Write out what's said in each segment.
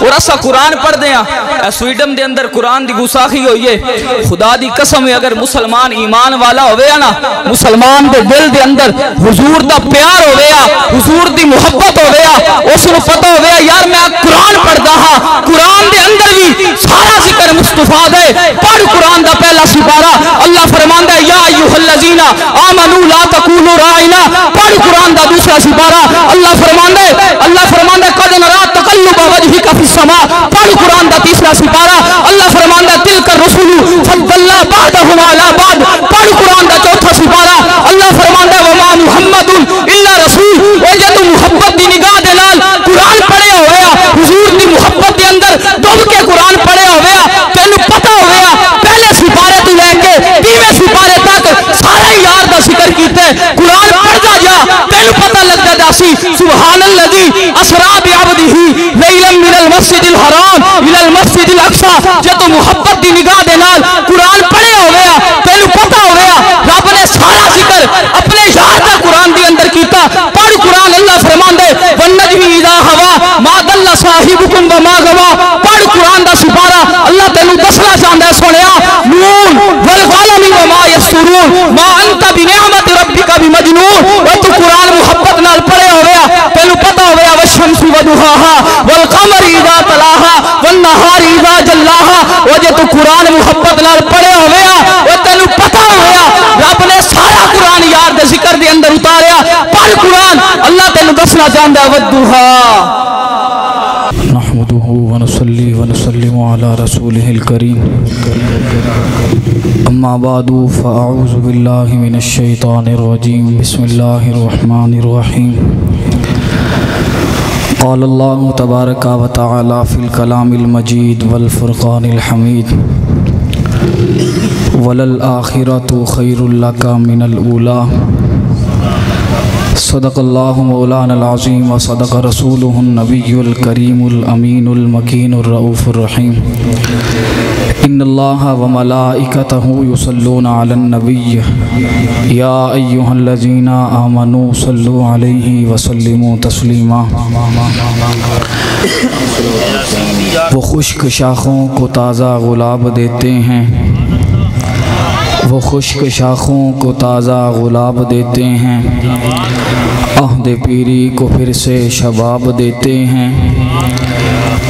اور اسا قرآن پڑھ دیا سویڈن دے اندر قرآن دی گساخی ہوئی ہے خدا دی قسم ہے اگر مسلمان ایمان والا ہویا نا مسلمان دے دل دے اندر حضور دا پیار ہویا حضور دی محبت ہویا اس نے پتہ ہویا یار میں قرآن پڑھ دا ہاں قرآن دے اندر بھی سارا ذکر مصطفیٰ دے پڑھ قرآن دا پہلا سپارہ اللہ فرماندہ ہے یا ایوہ الذین آمنوا لا تقولوا راعنا پڑھ قرآن دا دوسرا سپارہ اللہ فرماندہ قد نرا تقلب وجہک فی السماء پڑھ قرآن دا تیسرا سپارہ اللہ فرماندہ تلک الرسول فضلنا بعضهم علی بعض پڑھ قرآن دا چوتھا سپارہ اللہ فرماندہ وما محمد الا رسول اے جے تو محبت دی نگاہ دے نال قرآن پڑھے ہویا حضور دی محبت دے اندر ڈوب کے قرآن پڑھے ہویا تینوں پتہ ہویا پہلے سپارے تو لے کے 20ویں سپارے تک سارے یار دا ذکر کیتے قرآن پڑھدا جا تینوں پتہ لگدا جاسی سبحان الذی اسرا بعبدہ لیلا من المسجد الحرام الى المسجد الاقصى جے تو محبت دی نگاہ دے نال قرآن پڑھے ہویا تینوں پتہ ہویا رب نے سارا ذکر اپنے یار دا قرآن دی اندر کیتا پڑھ قرآن اللہ فرماندے والنجم اذا ہوا ما ضل صاحبکم وما غوا پڑھ قرآن دا سپارہ اللہ تینوں دسنا چاہندا ہے سنیا نون والقلم وما یسطرون ما انت بنعمت ربک بمجنون او تو قرآن محبت نال پڑھے ہویا تینوں پتہ ہویا والشمس وضحاها والقمر اذا تلاها والنهار اذا جلاها او جے تو قرآن محبت نال پڑھے ہویا او تینوں پتہ ہویا رب نے سارا قرآن یار دے ذکر دے اندر اتاریا پڑھ قرآن اللہ تینوں دسنا چاہندا ہے والضحا نحمده ونصلي ونسلم على رسوله الكريم اما بعد فاعوذ بالله من الشيطان الرجيم بسم الله الرحمن الرحيم قال الله تبارك وتعالى في الكلام المجيد والفرقان الحميد وللآخرة خير لك من الأولى صدق اللہ مولانا العظیم وصدق رسولہ النبی الکریم الامین المکین الرؤوف الرحیم ان اللہ وملائکتہ یصلون علی النبی یا ایہا الذین آمنوا صلوا علیہ وسلموا تسلیما وہ خشک شاخوں کو تازہ گلاب دیتے ہیں وہ خشک شاخوں کو تازہ گلاب دیتے ہیں عہد پیری کو پھر سے شباب دیتے ہیں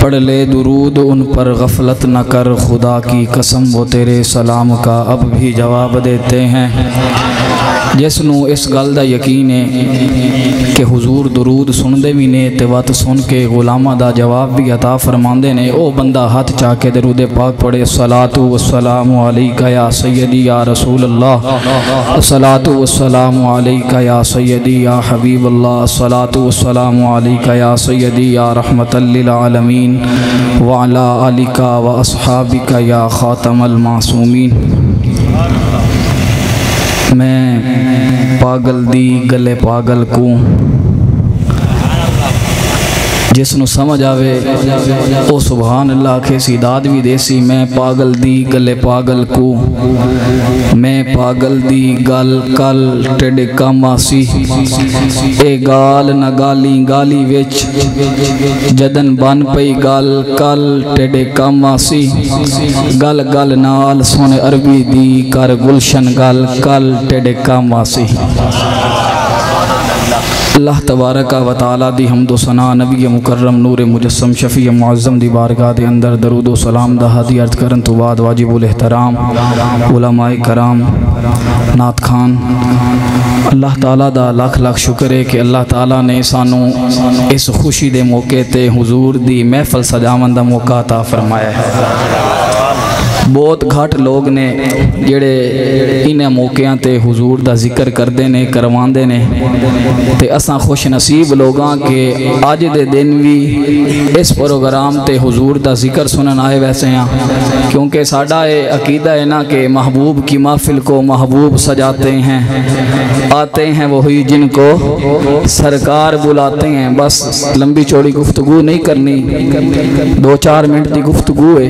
پڑھ لے درود ان پر غفلت نہ کر خدا کی قسم وہ تیرے سلام کا اب بھی جواب دیتے ہیں جس نو اس گل دا یقین ہے کہ حضور درود سن دے بھی نے تے وات سن کے غلامہ دا جواب بھی عطا فرماندے نے او بندہ ہاتھ چاہ کے درود پاک پڑھے الصلاۃ والسلام علیکہ یا سیدی یا رسول اللہ الصلاۃ والسلام علیکہ یا سیدی یا حبیب اللہ الصلاۃ والسلام علیکہ یا سیدی یا رحمت للعالمین وعلی آلکہ واصحابکہ یا خاتم المعصومین میں پاگل دی گلے پاگل کو جس نو سمجھ آوے او سبحان اللہ کے سیداد بھی دیسی میں پاگل دی گلے پاگل کو میں پاگل دی گل کل ٹیڈے کاماسی اے گال نہ گالی گالی وچ جدن بن پئی گل کل ٹیڈے کاماسی گل گل نال سونے عربی دی کر گلشن گل کل ٹیڈے کاماسی اللہ تبارک و تعالی دی حمد و ثنا نبی مکرم نور مجسم شفیع معظم دی بارگاہ دے اندر درود و سلام دا ہدی عرض کرن تو بعد واجب الاحترام علماء کرام نعت خان اللہ تعالیٰ دا لاکھ لاکھ شکر ہے کہ اللہ تعالیٰ نے سانو اس خوشی دے موقع تے حضور دی محفل سجاون دا موقع عطا فرمایا ہے بہت گھٹ لوگ نے جڑے انہیں موقعوں تے حضور دا ذکر کردے نے کرواندے نے تے اساں خوش نصیب لوگاں کہ آج دے دن بھی اس پروگرام تے حضور دا ذکر سنن آئے ویسے ہیں کیونکہ ساڈا عقیدہ ہے نا کہ محبوب کی محفل کو محبوب سجاتے ہیں آتے ہیں وہی جن کو سرکار بلاتے ہیں بس لمبی چوڑی گفتگو نہیں کرنی 2-4 منٹ دی گفتگو ہے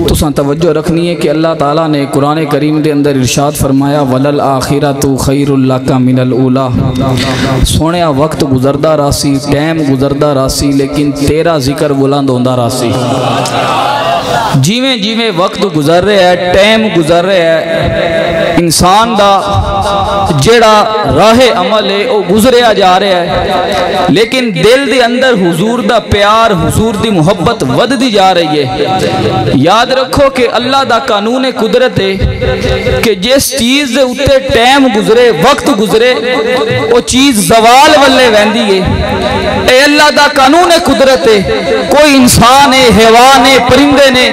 تو سن توجہ توجہ رکھنی ہے کہ اللہ تعالیٰ نے قرآن کریم دے اندر ارشاد فرمایا وَلَلْ آخِرَةُ خَيْرٌ لَكَ مِنَ الْأُولَىٰ سونیا وقت گزردہ راسی ٹائم گزردہ راسی لیکن تیرا ذکر بلند ہوندہ راسی جیویں جیویں وقت گزر رہا ہے ٹائم گزر رہا ہے انسان دا جیڑا راہ عمل ہے وہ گزریا جا رہا ہے لیکن دل دے اندر حضور دا پیار حضور دی محبت ود دی جا رہی ہے یاد رکھو کہ اللہ دا قانون قدرت ہے کہ جس چیز دے اتے ٹائم گزرے وقت گزرے وہ چیز زوال والے ویندی ہے اے اللہ دا قانون قدرت ہے کوئی انسان ہے حیوان ہے پرندے نے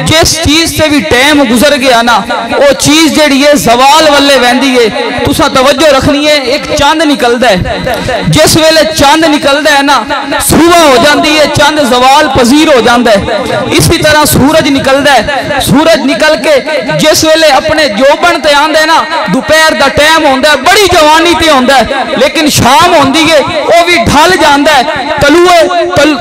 جس چیز سے بھی ٹائم گزر گیا نا وہ چیز جڑی ہے زوال والے ویندی ہے تسا توجہ رکھنی ہے ایک چاند نکلدا ہے جس ویلے چاند نکلدا ہے نا صبح ہو جاندی ہے چاند زوال پذیر ہو جاندا ہے اسی طرح سورج نکلدا ہے سورج نکل کے جس ویلے اپنے جوبن تے آندا ہے نا دوپہر دا ٹائم ہوندا ہے بڑی جوانی تے ہوندا ہے لیکن شام ہوندی ہے وہ بھی ڈھل جاندا ہے طلوع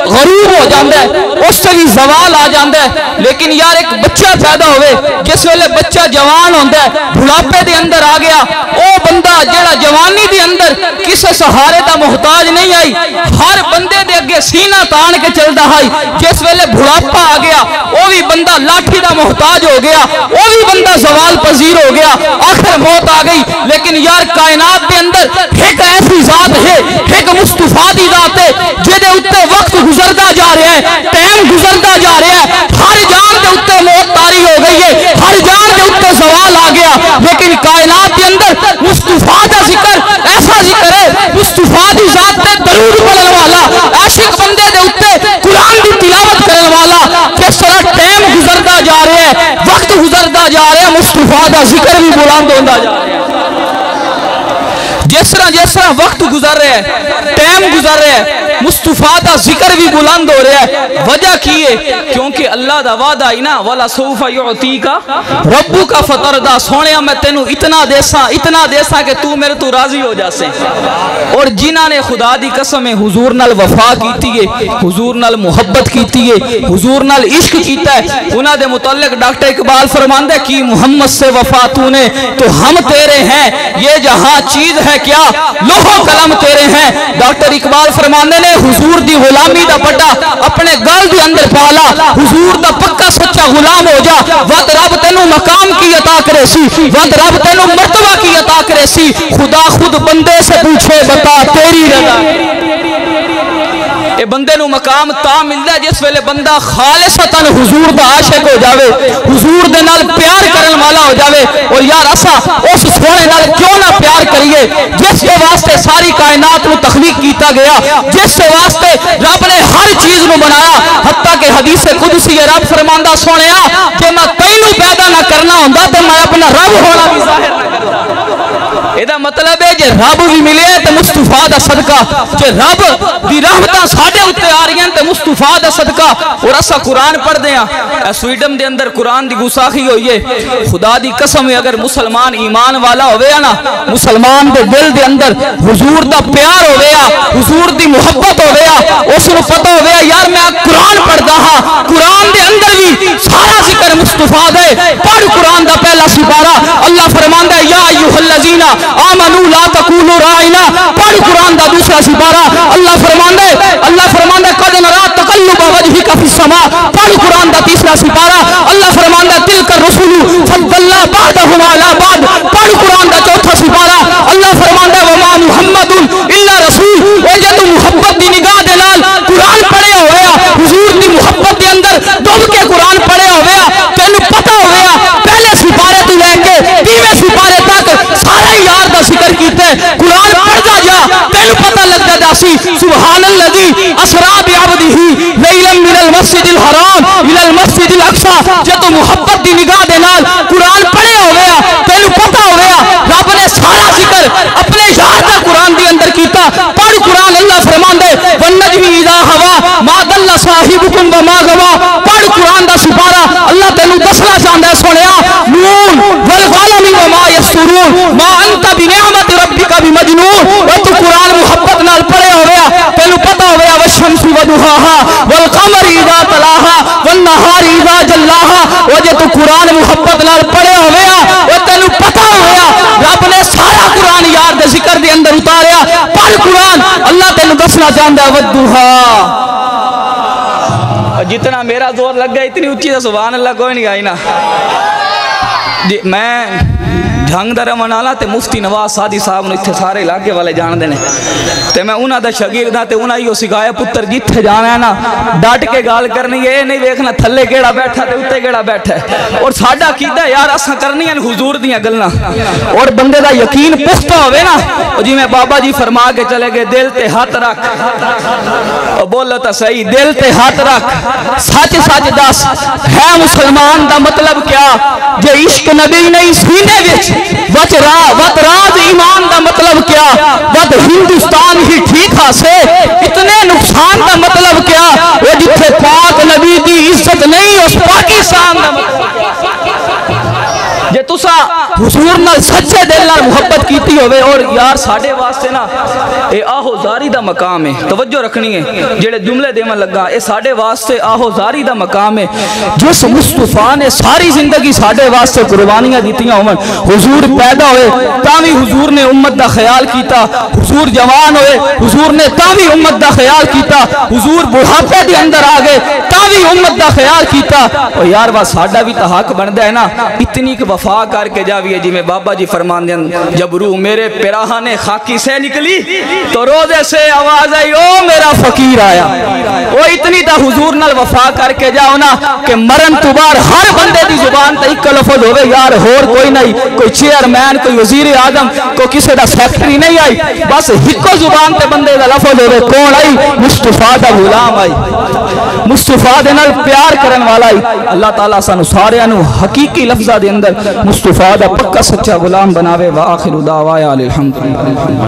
غروب ہو جاندا ہے اس سے بھی زوال آ جاندا ہے لیکن یار ایک بچہ پیدا ہوئے جس ویلے بچہ جوان ہوندا ہے بڑھاپے دے اندر آ گیا او بندہ جڑا جوانی دے اندر کسے سہارے دا محتاج نہیں آئی ہر بندے دے اگے سینہ تان کے چلدا ہے جس ویلے بڑھاپا آ گیا وہ بھی بندہ لاٹھی دا محتاج ہو گیا وہ بھی بندہ زوال پذیر ہو گیا آخر موت آ گئی لیکن یار کائنات دے اندر ایک ایسی ذات ہے ایک مصطفیٰ دی ذات ہے جدے اتے وقت گزردا جا رہا ہے ٹائم گزردا جا رہا ہے ہر جان دے اتے موت طاری ہو گئی ہے ہر جان دے اتے زوال آ گیا لیکن کائنات کے اندر مصطفیٰ دا ذکر ایسا ذکر ہے مصطفیٰ دی ذات تے درود پڑھن والا عاشق بندے دے اتے قرآن دی تلاوت کرن والا جس طرح ٹائم گزردا جا رہا ہے وقت گزردا جا رہا ہے مصطفیٰ دا ذکر بھی بلند ہوندا جا رہا ہے جس طرح وقت گزر رہا ہے ٹائم گزر رہا ہے مصطفیٰ دا ذکر بھی بلند ہو رہا ہے وجہ کی ہے کیونکہ اللہ دا وعدہ ہی نا وَلَا سَوْفَ يُعْطِيكَ رَبُّكَ فَتَرْضَىٰ سونیا میں تینوں اتنا دیساں کہ تو میرے تو راضی ہو جاسے اور جنہاں نے خدا دی قسم حضور نال وفا کیتی ہے حضور نال محبت کیتی ہے حضور نال عشق کیتا ہے انہاں دے متعلق ڈاکٹر اقبال فرماندے کہ محمد سے وفا تو نے تو ہم تیرے ہیں یہ جہاں چیز ہے کیا لوح و قلم تیرے ہیں ڈاکٹر اقبال فرماندے نے حضور دی غلامی دا پٹا اپنے گل دے اندر پالا حضور دا پکا سچا غلام ہو جا وقت رب تینوں مقام کی عطا کرے سی وقت رب تینوں مرتبہ کی عطا کرے سی خدا خود بندے سے پوچھے بتا تیری رضا اے بندے نو مقام تا ملدا جس ویلے بندہ خالصتاً حضور دا عاشق ہو جاوے حضور دے نال پیار کرن والا ہو جاوے اور یار اسا اس سونے نال کیوں نہ پیار کریے جس کے واسطے ساری کائنات نو تخلیق کیتا گیا جس کے واسطے رب نے ہر چیز نو بنایا حتیٰ کہ حدیث قدسی رب فرماندا سونیا کہ میں تینوں پیدا نہ کرنا ہوندا تے میں اپنا رب ہونا بھی ظاہر نہ کردا ایدہ مطلب ہے جے رب بھی ملے تے مصطفیٰ دا صدقہ جے رب دی رحمتاں ساڈے اوتے آ رہی ہیں تے مصطفیٰ دا صدقہ اور اسا قرآن پڑھ دے ہاں سویڈن دے اندر قرآن دی گستاخی ہوئی ہے خدا دی قسم ہے اگر مسلمان ایمان والا ہوئے نا مسلمان دے دل دے اندر حضور دا پیار ہوئے حضور دی محبت ہوئے اس نو پتہ ہوئے یار میں قرآن پڑھ دا ہاں قرآن دے اندر بھی سارا ذکر مصطفیٰ دے پڑھ قرآن دا پہلا سپارہ اللہ فرماندا ہے یا ایھا الذین آمنوا لا تقولوا راعنا پڑھ قرآن دا دوسرا سپارہ اللہ فرماندا ہے قد نرى تقلب وجهك في السماء پڑھ قرآن دا تیسرا سپارہ اللہ فرماندا ہے تلک الرسل فضلنا بعضهم على بعض پڑھ قرآن دا چوتھا سپارہ اللہ فرماندا ہے وما محمد الا رسول اے جے تو محبت دی نگاہ دے نال قرآن پڑھے ہویا حضور دی محبت دے اندر ڈوب کے قرآن پڑھے ہویا تینوں پتہ ہویا پہلے سپارے تو لے کے 20ویں سپارے تک سارے یار دا ذکر کیتے قرآن پڑھدا جا تینوں پتہ لگدا جاسی سبحان الذی اسرا بعبدہ لیلا من المسجد الحرام الى المسجد الاقصى جے تو محبت دی نگاہ دے نال قرآن پڑھے ہویا تینوں پتہ ہویا رب نے سارا ذکر اپنے یار دا قرآن دی اندر کیتا پڑھ قرآن اللہ فرماندا ہے والنجم اذا ہوا ما ضل صاحبکم وما غوا پڑھ قرآن دا سپارہ اللہ تینوں دسنا چاہندا ہے سونیا نون والقلم وما یسطرون ما انت بنعمت ربک بمجنون او تو قرآن محبت نال پڑھے ہویا تینوں پتہ ہویا والشمس وضحاها والقمر اذا تلاها والنهار اذا جلاها او جے تو قرآن چاہتا ودھا. جتنا میرا زور لگ گیا اتنی اچھی تو سبحان اللہ کوئی نہیں آئی نا. میں ڈھنگ دا رمن والا تے مفتی نواز سادی صاحب نے اتنے سارے علاقے والے جان دینے تے میں انہاں دا شاگرد ہاں تے انہاں ہی سکھایا پتر جتھے جانا ہے نا ڈٹ کے گال کرنی ہے. یہ نہیں دیکھنا تھلے کیڑا بیٹھا تے اوتے کیڑا بیٹھا ہے. اور ساڈا عقیدہ یار اساں کرنی ہیں حضور دیاں گلاں اور بندے دا یقین پختہ ہوے نا. جی میں بابا جی فرما کے چلے گئے دل تے ہاتھ رکھ اور بولو تا صحیح دل تے ہاتھ رکھ سچ سچ دس ہے مسلمان دا مطلب کیا جے عشق نبی نہیں سینے وچ وت راز ایمان دا مطلب کیا ود ہندوستان ہی ٹھیک ہاسے اتنے نقصان دا مطلب کیا وہ جتھے پاک نبی دی عزت نہیں اس پاکستان دا مطلب کیا. جے تسا حضور نال سچے دل نال محبت کیتی ہوئے اور یار ساڑھے واسطے نا اے آہو زاری دا مقام ہے. توجہ رکھنی ہے جیڑے جملے دیمن لگا اے ساڑھے واسطے آہو زاری دا مقام ہے. جس مصطفیٰ نے ساری زندگی ساڑھے واسطے قربانیاں دیتیاں ہوئے حضور پیدا ہوئے تاوی حضور نے امت دا خیال کیتا. حضور جوان ہوئے حضور نے تاوی امت دا خیال کیتا. حضور بڑھاپے دے اندر آگئے تاوی امت دا خیال کیتا. اور یار وہ ساڑھا بھی تحق بندہ ہے نا اتنی کہ وفا کر کے جاویے. جی میں بابا جی فرمان دیں جب روح میرے پیراہن خاکی سے نکلی تو روزے سے آواز آئی او میرا فقیر آیا. وہ اتنی تا حضور نال وفا کر کے جاؤ نا کہ مرن تو بار ہر بندے دی زبان تا ایک لفظ ہوئے یار ہور کوئی نہیں کوئی چیئرمین کوئی وزیر اعظم کوئی کسی دا سیکٹری نہیں آئی بس ہکو زبان تے بندے دا لفظ ہوئے کون آئی مصطفیٰ دا غلام آئی مصطفیٰ دے نال پیار کرن والا آئی. اللہ تعالیٰ سانو سارے انو حقیقی لفظہ دے اندر مصطفیٰ دا پکا سچا غلام بناوے. وآخر دعوایا الحمدللہ.